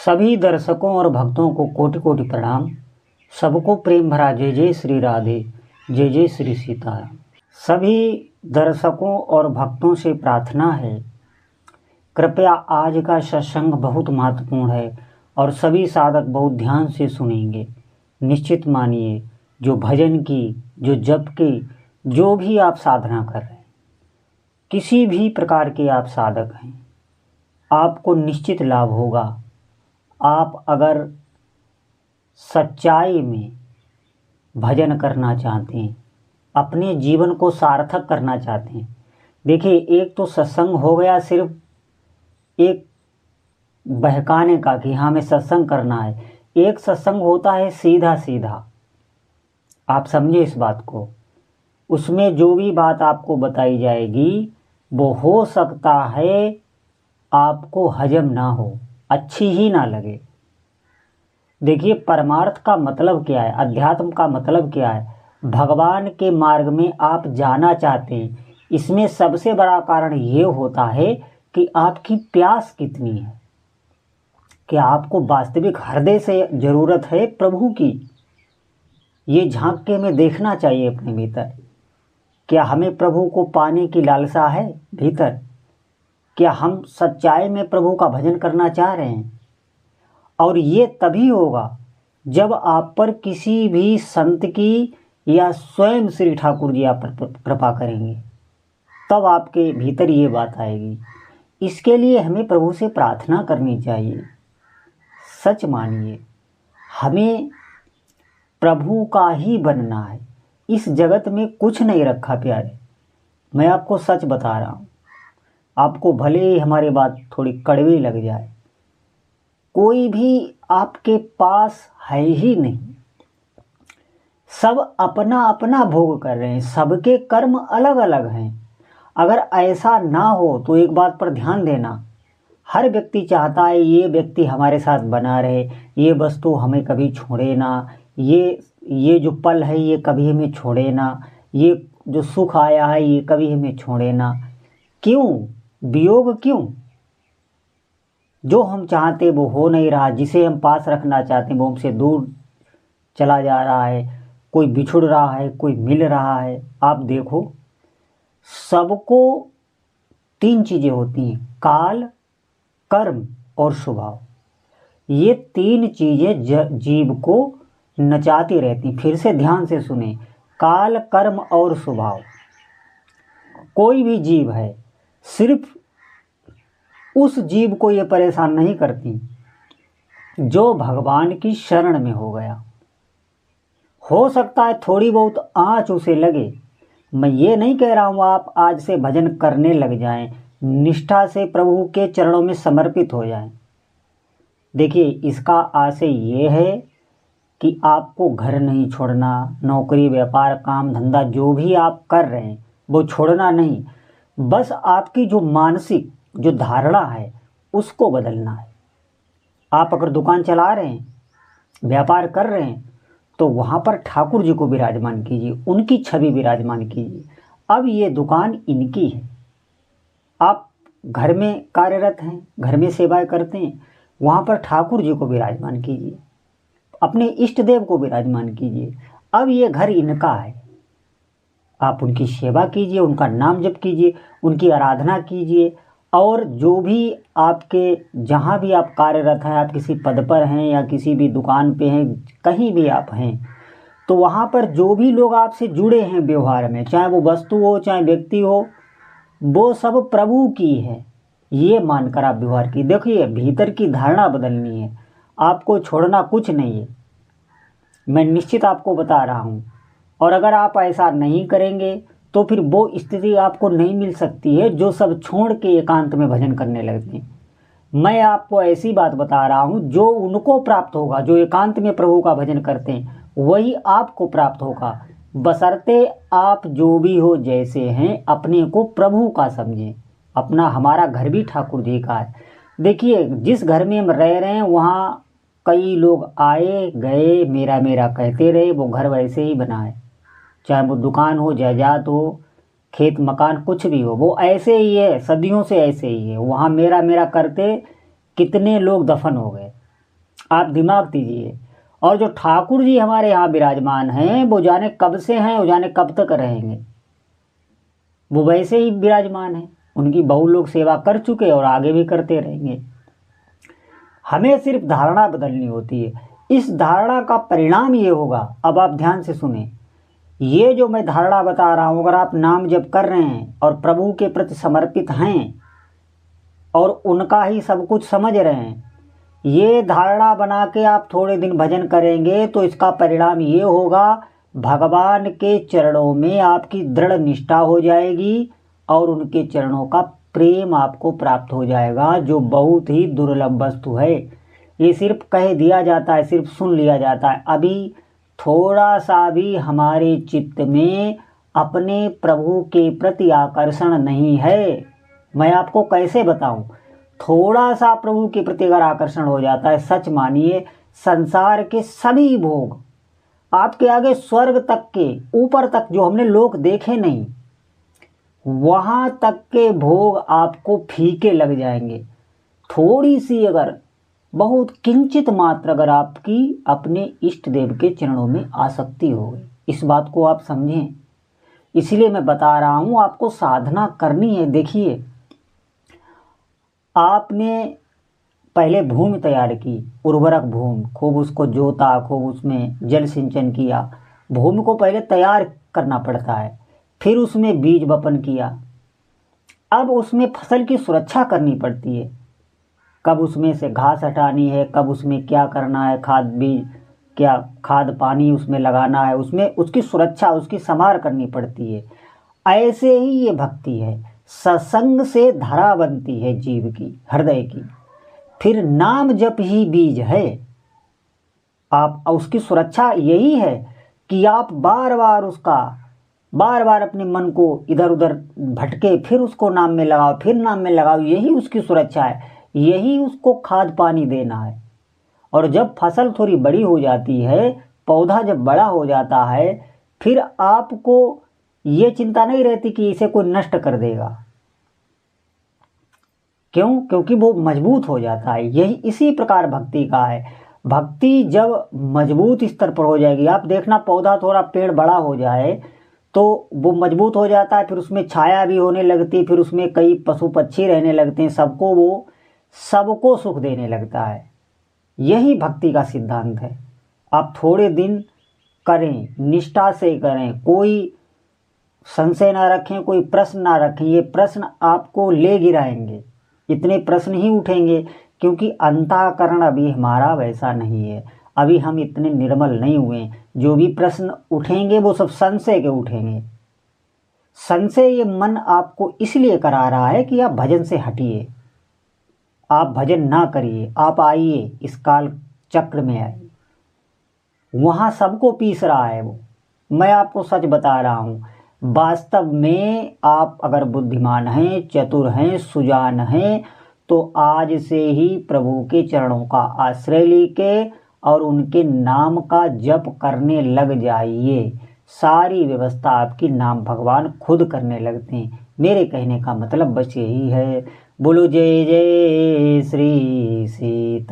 सभी दर्शकों और भक्तों को कोटि कोटि प्रणाम। सबको प्रेम भरा जय जय श्री राधे, जय जय श्री सीताराम। सभी दर्शकों और भक्तों से प्रार्थना है, कृपया आज का सत्संग बहुत महत्वपूर्ण है और सभी साधक बहुत ध्यान से सुनेंगे। निश्चित मानिए, जो भजन की, जो जप की, जो भी आप साधना कर रहे हैं, किसी भी प्रकार के आप साधक हैं, आपको निश्चित लाभ होगा। आप अगर सच्चाई में भजन करना चाहते हैं, अपने जीवन को सार्थक करना चाहते हैं। देखिए, एक तो सत्संग हो गया सिर्फ एक बहकाने का कि हाँ हमें सत्संग करना है। एक सत्संग होता है सीधा सीधा, आप समझे इस बात को। उसमें जो भी बात आपको बताई जाएगी वो हो सकता है आपको हजम ना हो, अच्छी ही ना लगे। देखिए, परमार्थ का मतलब क्या है, अध्यात्म का मतलब क्या है, भगवान के मार्ग में आप जाना चाहते हैं। इसमें सबसे बड़ा कारण ये होता है कि आपकी प्यास कितनी है, कि आपको वास्तविक हृदय से ज़रूरत है प्रभु की। ये झांक के हमें देखना चाहिए अपने भीतर, क्या हमें प्रभु को पाने की लालसा है भीतर? क्या हम सच्चाई में प्रभु का भजन करना चाह रहे हैं? और ये तभी होगा जब आप पर किसी भी संत की या स्वयं श्री ठाकुर जी आप पर कृपा करेंगे, तब आपके भीतर ये बात आएगी। इसके लिए हमें प्रभु से प्रार्थना करनी चाहिए। सच मानिए, हमें प्रभु का ही बनना है। इस जगत में कुछ नहीं रखा प्यारे, मैं आपको सच बता रहा हूँ। आपको भले ही हमारी बात थोड़ी कड़वी लग जाए, कोई भी आपके पास है ही नहीं। सब अपना अपना भोग कर रहे हैं, सबके कर्म अलग अलग हैं। अगर ऐसा ना हो तो एक बात पर ध्यान देना, हर व्यक्ति चाहता है ये व्यक्ति हमारे साथ बना रहे, ये वस्तु हमें कभी छोड़े ना, ये जो पल है ये कभी हमें छोड़े ना, ये जो सुख आया है ये कभी हमें छोड़े ना। क्यों वियोग, क्यों? जो हम चाहते वो हो नहीं रहा, जिसे हम पास रखना चाहते वो हमसे दूर चला जा रहा है। कोई बिछुड़ रहा है, कोई मिल रहा है। आप देखो, सबको तीन चीज़ें होती हैं, काल, कर्म और स्वभाव। ये तीन चीज़ें जीव को नचाती रहती। फिर से ध्यान से सुने, काल, कर्म और स्वभाव। कोई भी जीव है, सिर्फ उस जीव को ये परेशान नहीं करती जो भगवान की शरण में हो गया। हो सकता है थोड़ी बहुत आँच उसे लगे। मैं ये नहीं कह रहा हूँ आप आज से भजन करने लग जाएं, निष्ठा से प्रभु के चरणों में समर्पित हो जाएं। देखिए, इसका आशय ये है कि आपको घर नहीं छोड़ना, नौकरी, व्यापार, काम, धंधा जो भी आप कर रहे हैं वो छोड़ना नहीं। बस आपकी जो मानसिक जो धारणा है उसको बदलना है। आप अगर दुकान चला रहे हैं, व्यापार कर रहे हैं, तो वहाँ पर ठाकुर जी को विराजमान कीजिए, उनकी छवि विराजमान कीजिए। अब ये दुकान इनकी है। आप घर में कार्यरत हैं, घर में सेवाएं करते हैं, वहाँ पर ठाकुर जी को विराजमान कीजिए, अपने इष्ट देव को विराजमान कीजिए। अब ये घर इनका है, आप उनकी सेवा कीजिए, उनका नाम जप कीजिए, उनकी आराधना कीजिए। और जो भी आपके, जहाँ भी आप कार्यरत हैं, आप किसी पद पर हैं या किसी भी दुकान पे हैं, कहीं भी आप हैं, तो वहाँ पर जो भी लोग आपसे जुड़े हैं व्यवहार में, चाहे वो वस्तु हो चाहे व्यक्ति हो, वो सब प्रभु की है, ये मानकर आप व्यवहार की। देखिए, भीतर की धारणा बदलनी है, आपको छोड़ना कुछ नहीं है, मैं निश्चित आपको बता रहा हूँ। और अगर आप ऐसा नहीं करेंगे तो फिर वो स्थिति आपको नहीं मिल सकती है जो सब छोड़ के एकांत में भजन करने लगते हैं। मैं आपको ऐसी बात बता रहा हूँ जो उनको प्राप्त होगा, जो एकांत में प्रभु का भजन करते हैं, वही आपको प्राप्त होगा। बशर्ते आप जो भी हो, जैसे हैं, अपने को प्रभु का समझें। अपना, हमारा घर भी ठाकुर जी का है। देखिए, जिस घर में हम रह रहे हैं वहाँ कई लोग आए गए, मेरा मेरा कहते रहे, वो घर वैसे ही बना है। चाहे वो दुकान हो, जायदाद हो, खेत मकान, कुछ भी हो, वो ऐसे ही है, सदियों से ऐसे ही है। वहाँ मेरा मेरा करते कितने लोग दफन हो गए। आप दिमाग दीजिए। और जो ठाकुर जी हमारे यहाँ विराजमान हैं वो जाने कब से हैं, वो जाने कब तक रहेंगे, वो वैसे ही विराजमान हैं। उनकी बहु लोग सेवा कर चुके और आगे भी करते रहेंगे। हमें सिर्फ धारणा बदलनी होती है। इस धारणा का परिणाम ये होगा, अब आप ध्यान से सुने, ये जो मैं धारणा बता रहा हूँ, अगर आप नाम जप कर रहे हैं और प्रभु के प्रति समर्पित हैं और उनका ही सब कुछ समझ रहे हैं, ये धारणा बना के आप थोड़े दिन भजन करेंगे तो इसका परिणाम ये होगा, भगवान के चरणों में आपकी दृढ़ निष्ठा हो जाएगी और उनके चरणों का प्रेम आपको प्राप्त हो जाएगा, जो बहुत ही दुर्लभ वस्तु है। ये सिर्फ कह दिया जाता है, सिर्फ सुन लिया जाता है। अभी थोड़ा सा भी हमारे चित्त में अपने प्रभु के प्रति आकर्षण नहीं है। मैं आपको कैसे बताऊं, थोड़ा सा प्रभु के प्रति अगर आकर्षण हो जाता है, सच मानिए संसार के सभी भोग आपके आगे, स्वर्ग तक के ऊपर तक जो हमने लोक देखे नहीं, वहां तक के भोग आपको फीके लग जाएंगे। थोड़ी सी अगर, बहुत किंचित मात्र अगर आपकी अपने इष्ट देव के चरणों में आसक्ति हो गई, इस बात को आप समझें। इसलिए मैं बता रहा हूं, आपको साधना करनी है। देखिए, आपने पहले भूमि तैयार की, उर्वरक भूमि, खूब उसको जोता, खूब उसमें जल सिंचन किया। भूमि को पहले तैयार करना पड़ता है, फिर उसमें बीज बपन किया। अब उसमें फसल की सुरक्षा करनी पड़ती है, कब उसमें से घास हटानी है, कब उसमें क्या करना है, खाद बीज क्या खाद पानी उसमें लगाना है, उसमें उसकी सुरक्षा, उसकी संभाल करनी पड़ती है। ऐसे ही ये भक्ति है, सत्संग से धरा बनती है जीव की, हृदय की। फिर नाम जप ही बीज है। आप उसकी सुरक्षा यही है कि आप बार बार अपने मन को इधर उधर भटके, फिर उसको नाम में लगाओ, फिर नाम में लगाओ, यही उसकी सुरक्षा है, यही उसको खाद पानी देना है। और जब फसल थोड़ी बड़ी हो जाती है, पौधा जब बड़ा हो जाता है, फिर आपको ये चिंता नहीं रहती कि इसे कोई नष्ट कर देगा। क्यों? क्योंकि वो मजबूत हो जाता है। यही इसी प्रकार भक्ति का है। भक्ति जब मजबूत स्तर पर हो जाएगी, आप देखना पौधा थोड़ा पेड़ बड़ा हो जाए तो वो मजबूत हो जाता है, फिर उसमें छाया भी होने लगती, फिर उसमें कई पशु पक्षी रहने लगते हैं, सबको सुख देने लगता है। यही भक्ति का सिद्धांत है। आप थोड़े दिन करें, निष्ठा से करें, कोई संशय ना रखें, कोई प्रश्न ना रखें। ये प्रश्न आपको ले गिराएंगे, इतने प्रश्न ही उठेंगे, क्योंकि अंतःकरण अभी हमारा वैसा नहीं है, अभी हम इतने निर्मल नहीं हुए। जो भी प्रश्न उठेंगे वो सब संशय के उठेंगे। संशय ये मन आपको इसलिए करा रहा है कि आप भजन से हटिए, आप भजन ना करिए, आप आइए इस काल चक्र में आइए। वहाँ सबको पीस रहा है वो। मैं आपको सच बता रहा हूँ, वास्तव में आप अगर बुद्धिमान हैं, चतुर हैं, सुजान हैं, तो आज से ही प्रभु के चरणों का आश्रय लेके और उनके नाम का जप करने लग जाइए। सारी व्यवस्था आपकी नाम भगवान खुद करने लगते हैं। मेरे कहने का मतलब बस यही है। बोलो जय जय श्री सीताराम।